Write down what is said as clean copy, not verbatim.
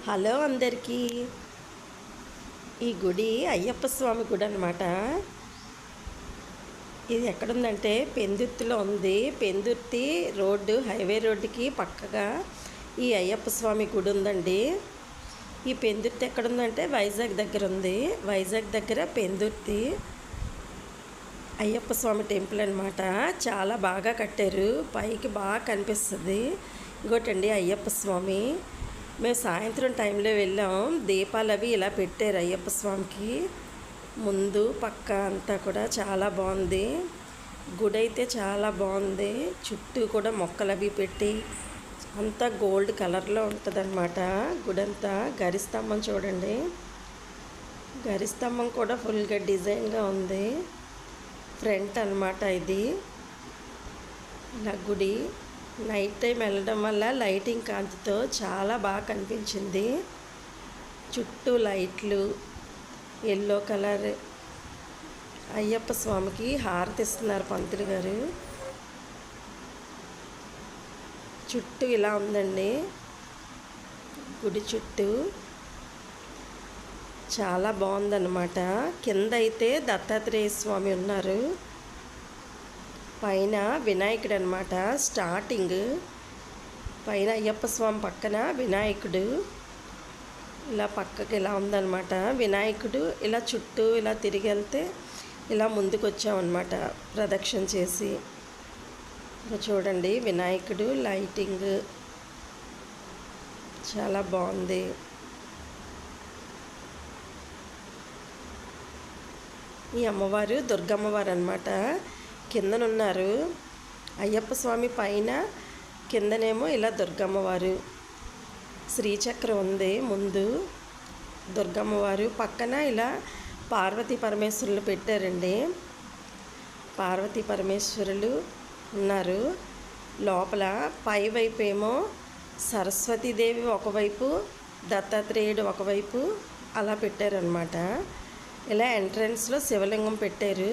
Hello అందరికీ. ఈ గుడి అయ్యప్ప స్వామి గుడి అనమాట. ఇది ఎక్కడుందంటే పెందుర్తిలో ఉంది. పెందుర్తి రోడ్డు, హైవే రోడ్డుకి పక్కగా ఈ అయ్యప్ప స్వామి గుడి ఉందండి. ఈ పెందుర్తి ఎక్కడుందంటే వైజాగ్ దగ్గర ఉంది. వైజాగ్ దగ్గర పెందుర్తి అయ్యప్ప స్వామి టెంపుల్ అనమాట. చాలా బాగా కట్టారు, పైకి బాగా కనిపిస్తుంది. ఇంకోటండి అయ్యప్ప స్వామి. మేము సాయంత్రం టైంలో వెళ్ళాం. దీపాలు అవి ఇలా పెట్టారు అయ్యప్ప స్వామికి ముందు పక్క అంతా కూడా చాలా బాగుంది. గుడి అయితే చాలా బాగుంది. చుట్టూ కూడా మొక్కలు అవి పెట్టి అంతా గోల్డ్ కలర్లో ఉంటుంది అనమాట. గుడి అంతా గరిస్తంభం చూడండి, గరిస్తంభం కూడా ఫుల్గా డిజైన్గా ఉంది. ఫ్రంట్ అనమాట ఇది. ఇలా గుడి నైట్ టైం వెళ్ళడం వల్ల లైటింగ్ కాంతితో చాలా బాగా కనిపించింది. చుట్టూ లైట్లు, ఎల్లో కలర్. అయ్యప్ప స్వామికి హారతి ఇస్తున్నారు పంతులు గారు. చుట్టూ ఇలా ఉందండి గుడి చుట్టూ. చాలా బాగుందన్నమాట. కింద అయితే దత్తాత్రేయ స్వామి ఉన్నారు, పైన వినాయకుడు అనమాట. స్టార్టింగ్ పైన అయ్యప్ప స్వామి పక్కన వినాయకుడు ఇలా పక్కకి ఇలా ఉందన్నమాట. వినాయకుడు ఇలా చుట్టూ ఇలా తిరిగి వెళ్తే ఇలా ముందుకు వచ్చామన్నమాట ప్రదక్షిణ చేసి. చూడండి వినాయకుడు లైటింగ్ చాలా బాగుంది. ఈ అమ్మవారు దుర్గమ్మవారు అనమాట. కిందనున్నారు అయ్యప్ప స్వామి, పైన కిందనేమో ఇలా దుర్గమ్మవారు. శ్రీచక్రం ఉంది ముందు, దుర్గమ్మవారు పక్కన ఇలా పార్వతీ పరమేశ్వరులు పెట్టారండి. పార్వతీ పరమేశ్వరులు ఉన్నారు. లోపల పై వైపు ఏమో సరస్వతీదేవి ఒకవైపు, దత్తాత్రేయుడు ఒకవైపు అలా పెట్టారనమాట. ఇలా ఎంట్రన్స్లో శివలింగం పెట్టారు.